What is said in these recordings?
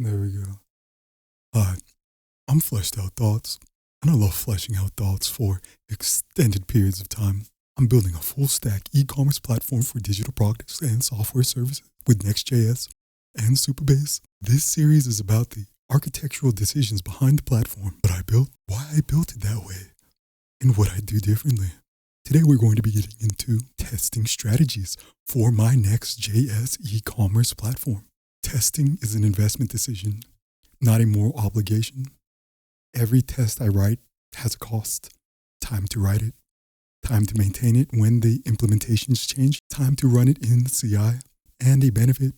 There we go. Hi, I'm Fleshed Out Thoughts, and I love fleshing out thoughts for extended periods of time. I'm building a full-stack e-commerce platform for digital products and software services with Next.js and Supabase. This series is about the architectural decisions behind the platform, what I built, why I built it that way, and what I do differently. Today we're going to be getting into testing strategies for my Next.js e-commerce platform. Testing is an investment decision, not a moral obligation. Every test I write has a cost. Time to write it, time to maintain it when the implementations change, time to run it in the CI, and a benefit,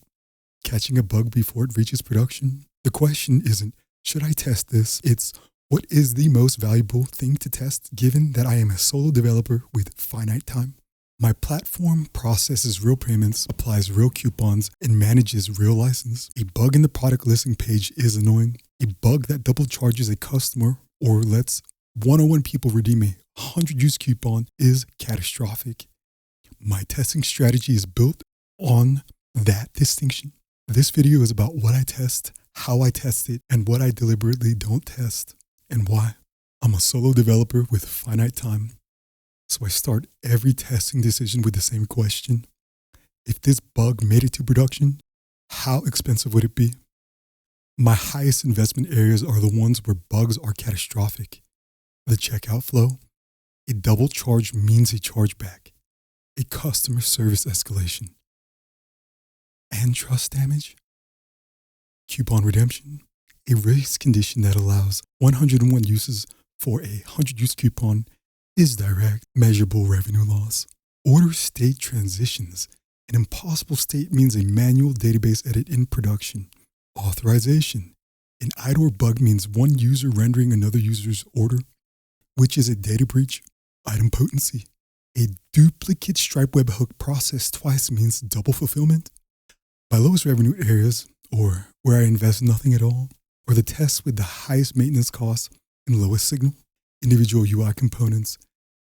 catching a bug before it reaches production. The question isn't, should I test this? It's, what is the most valuable thing to test given that I am a solo developer with finite time? My platform processes real payments, applies real coupons, and manages real license. A bug in the product listing page is annoying. A bug that double charges a customer or lets 101 people redeem a 100-use coupon is catastrophic. My testing strategy is built on that distinction. This video is about what I test, how I test it, and what I deliberately don't test, and why. I'm a solo developer with finite time. So I start every testing decision with the same question. If this bug made it to production, how expensive would it be? My highest investment areas are the ones where bugs are catastrophic. The checkout flow, a double charge means a chargeback, a customer service escalation, and trust damage, coupon redemption, a race condition that allows 101 uses for a 100-use coupon is direct, measurable revenue loss. Order state transitions. An impossible state means a manual database edit in production. Authorization. An idle bug means one user rendering another user's order, which is a data breach. Idempotency. A duplicate Stripe webhook processed twice means double fulfillment. My lowest revenue areas, or where I invest nothing at all, are the tests with the highest maintenance costs and lowest signal. Individual UI components,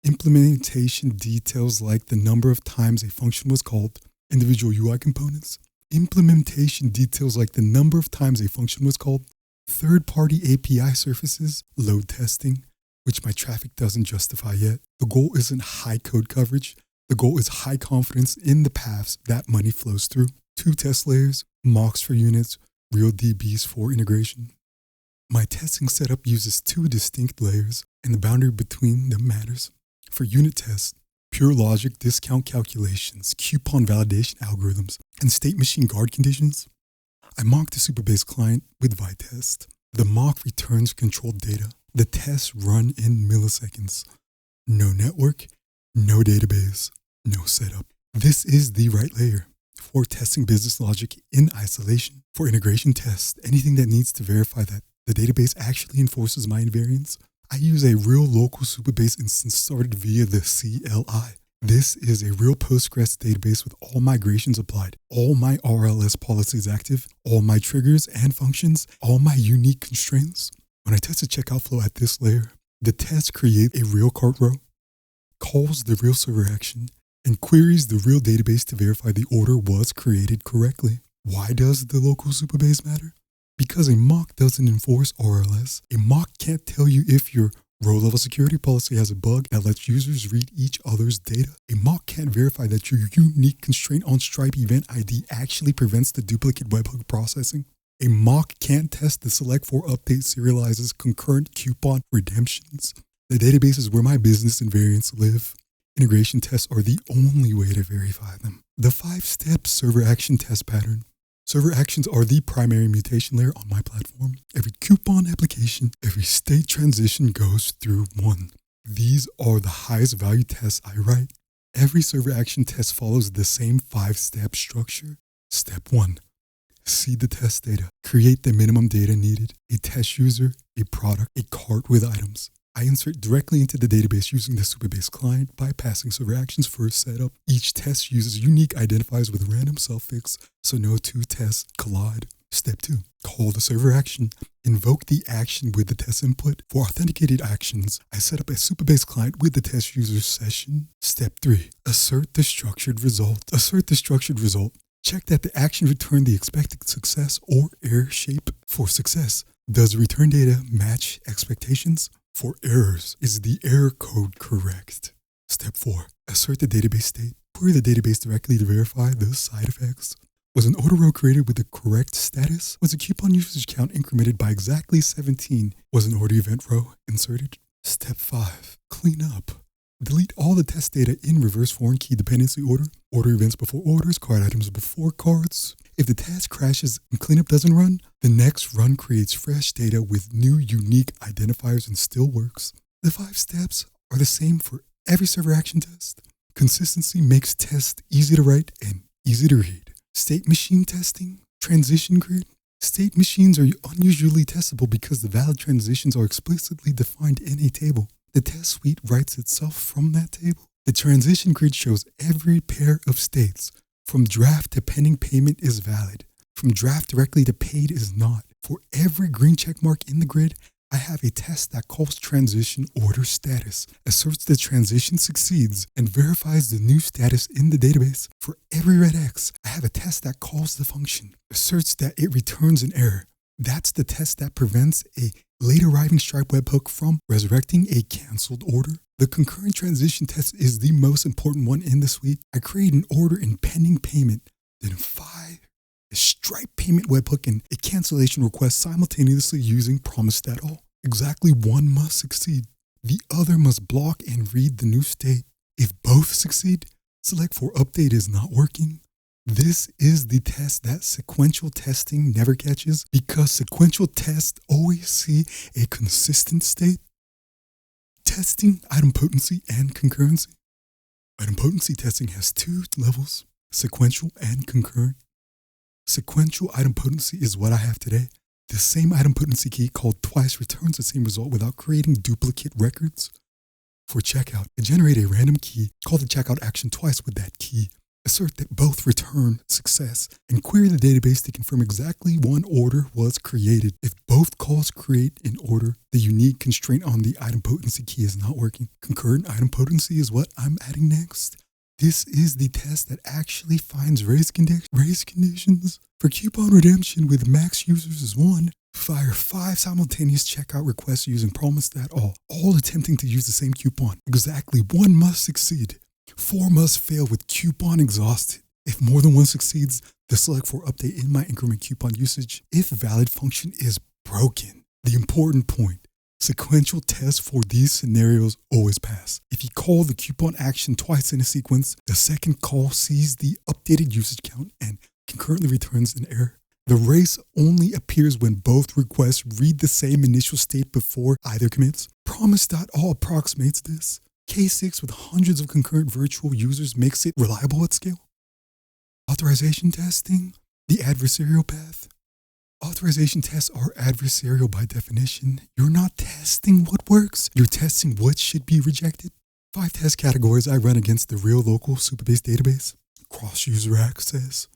implementation details like the number of times a function was called, individual UI components, implementation details like the number of times a function was called, third-party API surfaces, load testing, which my traffic doesn't justify yet. The goal isn't high code coverage. The goal is high confidence in the paths that money flows through. 2 test layers, mocks for units, real DBs for integration. My testing setup uses 2 distinct layers, and the boundary between them matters. For unit tests, pure logic discount calculations, coupon validation algorithms, and state machine guard conditions, I mock the Supabase client with Vitest. The mock returns controlled data. The tests run in milliseconds. No network, no database, no setup. This is the right layer for testing business logic in isolation. For integration tests, anything that needs to verify that the database actually enforces my invariants, I use a real local Supabase instance started via the CLI. This is a real Postgres database with all migrations applied, all my RLS policies active, all my triggers and functions, all my unique constraints. When I test a checkout flow at this layer, the test creates a real cart row, calls the real server action, and queries the real database to verify the order was created correctly. Why does the local Supabase matter? Because a mock doesn't enforce RLS. A mock can't tell you if your row-level security policy has a bug that lets users read each other's data. A mock can't verify that your unique constraint on Stripe event ID actually prevents the duplicate webhook processing. A mock can't test the select for update serializes concurrent coupon redemptions. The database is where my business invariants live. Integration tests are the only way to verify them. The 5-step server action test pattern. Server actions are the primary mutation layer on my platform. Every coupon application, every state transition goes through one. These are the highest value tests I write. Every server action test follows the same 5-step structure. Step 1. Seed the test data. Create the minimum data needed. A test user, a product, a cart with items. I insert directly into the database using the Supabase client, bypassing server actions for setup. Each test uses unique identifiers with random suffix, so no 2 tests collide. Step 2. Call the server action. Invoke the action with the test input. For authenticated actions, I set up a Supabase client with the test user session. Step 3. Assert the structured result. Assert the structured result. Check that the action returned the expected success or error shape. For success, does return data match expectations? For errors, is the error code correct? Step 4. Assert the database state. Query the database directly to verify the side effects. Was an order row created with the correct status? Was a coupon usage count incremented by exactly 17? Was an order event row inserted? Step 5. Clean up. Delete all the test data in reverse foreign key dependency order. Order events before orders, card items before cards. If the task crashes and cleanup doesn't run, the next run creates fresh data with new unique identifiers and still works. The 5 steps are the same for every server action test. Consistency makes tests easy to write and easy to read. State machine testing, transition grid. State machines are unusually testable because the valid transitions are explicitly defined in a table. The test suite writes itself from that table. The transition grid shows every pair of states. From draft to pending payment is valid. From draft directly to paid is not. For every green check mark in the grid, I have a test that calls transition order status, asserts the transition succeeds, and verifies the new status in the database. For every red X, I have a test that calls the function, asserts that it returns an error. That's the test that prevents a late arriving Stripe webhook from resurrecting a canceled order. The concurrent transition test is the most important one in the suite. I create an order in pending payment, then fire a Stripe payment webhook and a cancellation request simultaneously using promise.all. Exactly one must succeed. The other must block and read the new state. If both succeed, select for update is not working. This is the test that sequential testing never catches because sequential tests always see a consistent state. Testing idempotency and concurrency. Idempotency testing has 2 levels, sequential and concurrent. Sequential idempotency is what I have today. The same idempotency key called twice returns the same result without creating duplicate records. For checkout, I generate a random key, call the checkout action twice with that key, assert that both return success, and query the database to confirm exactly one order was created. If both calls create an order, the unique constraint on the idempotency key is not working. Concurrent idempotency is what I'm adding next. This is the test that actually finds race conditions. For coupon redemption with max users is 1, fire 5 simultaneous checkout requests using promise.all, all attempting to use the same coupon. Exactly 1 must succeed. 4 must fail with coupon exhausted. If more than 1 succeeds, the select for update in my increment coupon usage if valid function is broken. The important point. Sequential tests for these scenarios always pass. If you call the coupon action twice in a sequence, the second call sees the updated usage count and concurrently returns an error. The race only appears when both requests read the same initial state before either commits. Promise.all approximates this. K6 with hundreds of concurrent virtual users makes it reliable at scale. Authorization testing, the adversarial path. Authorization tests are adversarial by definition. You're not testing what works, you're testing what should be rejected. 5 test categories I run against the real local Supabase database. Cross-user access.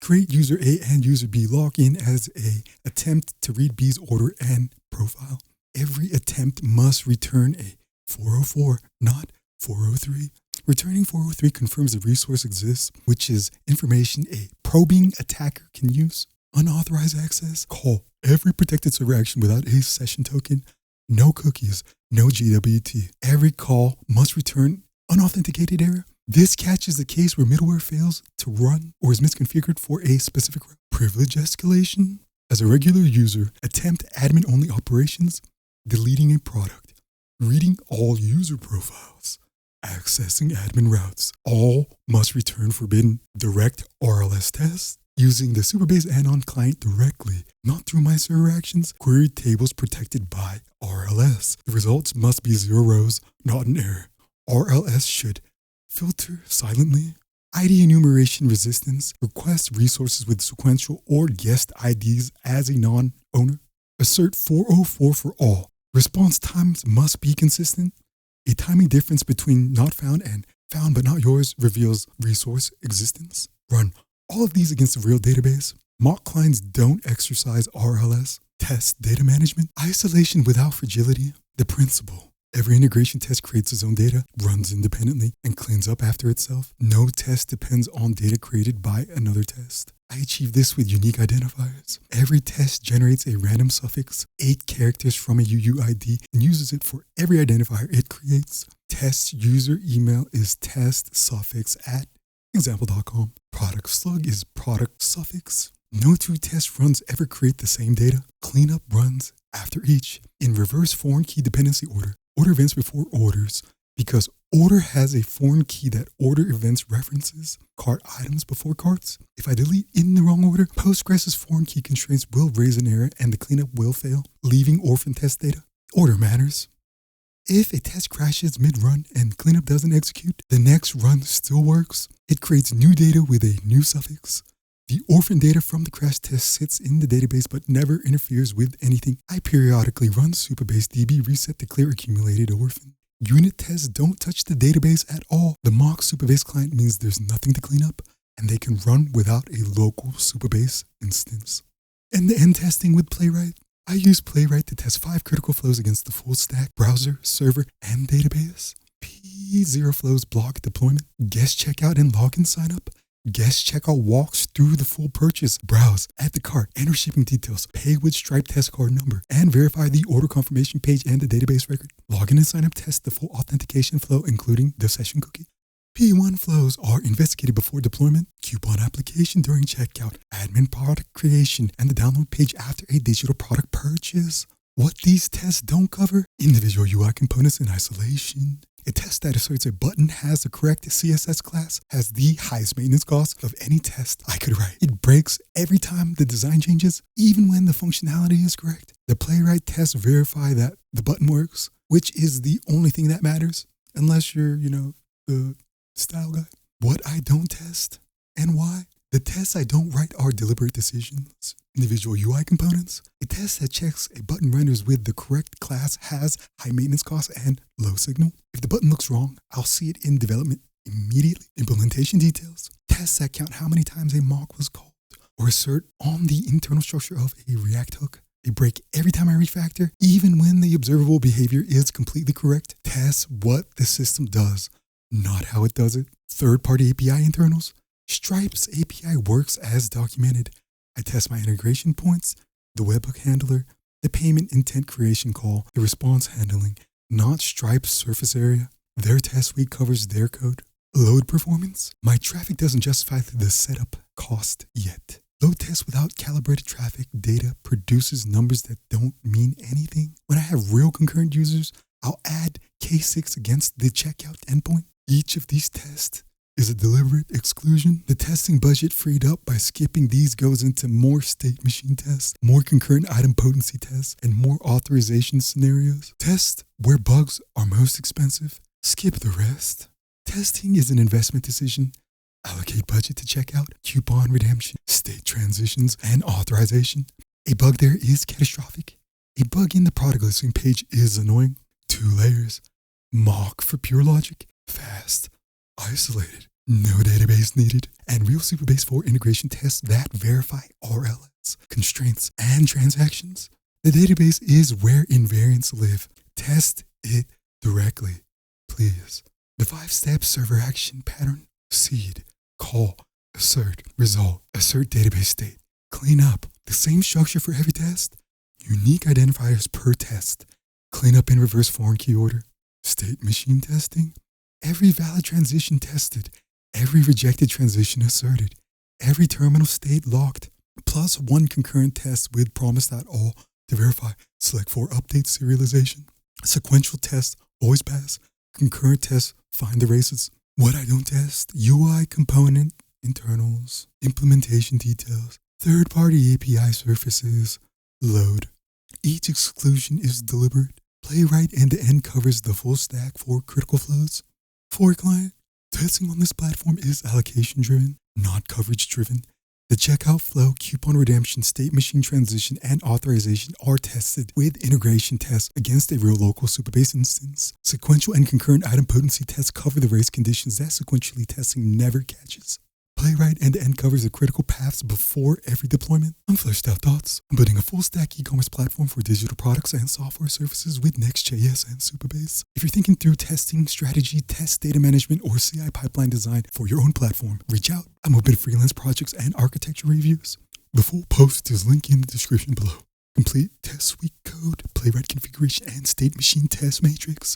Create user A and user B log in as a attempt to read B's order and profile. Every attempt must return a 404, not 403. Returning 403 confirms the resource exists, which is information a probing attacker can use. Unauthorized access, call every protected server action without a session token, no cookies, no GWT. Every call must return unauthenticated error. This catches the case where middleware fails to run or is misconfigured for a specific route. Privilege escalation. As a regular user, attempt admin-only operations, deleting a product, reading all user profiles, accessing admin routes. All must return forbidden. Direct RLS tests. Using the Supabase add-on client directly, not through my server actions, query tables protected by RLS. The results must be 0 rows, not an error. RLS should filter silently. ID enumeration resistance, request resources with sequential or guest IDs as a non-owner. Assert 404 for all. Response times must be consistent. A timing difference between not found and found but not yours reveals resource existence. Run all of these against a real database. Mock clients don't exercise RLS. Test data management. Isolation without fragility. The principle. Every integration test creates its own data, runs independently, and cleans up after itself. No test depends on data created by another test. I achieve this with unique identifiers. Every test generates a random suffix, 8 characters from a UUID, and uses it for every identifier it creates. Test user email is test suffix at example.com. Product slug is product suffix. No 2 test runs ever create the same data. Cleanup runs after each. In reverse foreign key dependency order events before orders, because order has a foreign key that order events references cart items before carts. If I delete in the wrong order, Postgres' foreign key constraints will raise an error and the cleanup will fail, leaving orphan test data. Order matters. If a test crashes mid-run and cleanup doesn't execute, the next run still works. It creates new data with a new suffix. The orphan data from the crash test sits in the database but never interferes with anything. I periodically run Supabase DB reset to clear accumulated orphan. Unit tests don't touch the database at all. The mock Supabase client means there's nothing to clean up, and they can run without a local Supabase instance. End-to-end testing with Playwright. I use Playwright to test 5 critical flows against the full stack, browser, server, and database. P0 flows block deployment, guest checkout and login signup. Guest checkout walks through the full purchase, browse, add the cart, enter shipping details, pay with Stripe test card number, and verify the order confirmation page and the database record. Login and sign up test the full authentication flow, including the session cookie. P1 flows are investigated before deployment, coupon application during checkout, admin product creation, and the download page after a digital product purchase. What these tests don't cover: individual UI components in isolation. A test that asserts a button has the correct CSS class has the highest maintenance cost of any test I could write. It breaks every time the design changes, even when the functionality is correct. The Playwright tests verify that the button works, which is the only thing that matters, unless you're, the style guy. What I don't test and why? The tests I don't write are deliberate decisions. Individual UI components. A test that checks a button renders with the correct class has high maintenance costs and low signal. If the button looks wrong, I'll see it in development immediately. Implementation details. Tests that count how many times a mock was called or assert on the internal structure of a React hook. They break every time I refactor, even when the observable behavior is completely correct. Test what the system does, not how it does it. Third-party API internals. Stripe's API works as documented. I test my integration points, the webhook handler, the payment intent creation call, the response handling, not Stripe's surface area. Their test suite covers their code. Load performance. My traffic doesn't justify the setup cost yet. Load test without calibrated traffic data produces numbers that don't mean anything. When I have real concurrent users, I'll add K6 against the checkout endpoint. Each of these tests is a deliberate exclusion. The testing budget freed up by skipping these goes into more state machine tests, more concurrent idempotency tests, and more authorization scenarios. Test where bugs are most expensive. Skip the rest. Testing is an investment decision. Allocate budget to checkout, coupon redemption, state transitions, and authorization. A bug there is catastrophic. A bug in the product listing page is annoying. 2 layers. Mock for pure logic. Fast. Isolated, no database needed, and real Supabase 4 integration tests that verify RLS, constraints, and transactions. The database is where invariants live. Test it directly, please. The 5-step server action pattern: seed, call, assert, result, assert database state, clean up. The same structure for every test. Unique identifiers per test. Clean up in reverse foreign key order. State machine testing. Every valid transition tested, every rejected transition asserted, every terminal state locked, plus 1 concurrent test with promise.all to verify select for update serialization. Sequential tests always pass, concurrent tests find the races. What I don't test: UI component internals, implementation details, third-party API surfaces, load. Each exclusion is deliberate. Playwright end-to-end covers the full stack for critical flows. For a client, testing on this platform is allocation-driven, not coverage-driven. The checkout flow, coupon redemption, state machine transition, and authorization are tested with integration tests against a real local Supabase instance. Sequential and concurrent idempotency tests cover the race conditions that sequentially testing never catches. Playwright end-to-end covers the critical paths before every deployment. Unfleshed out thoughts. I'm building a full-stack e-commerce platform for digital products and software services with Next.js and Supabase. If you're thinking through testing, strategy, test data management, or CI pipeline design for your own platform, reach out. I'm open to freelance projects and architecture reviews. The full post is linked in the description below. Complete test suite code, Playwright configuration, and state machine test matrix.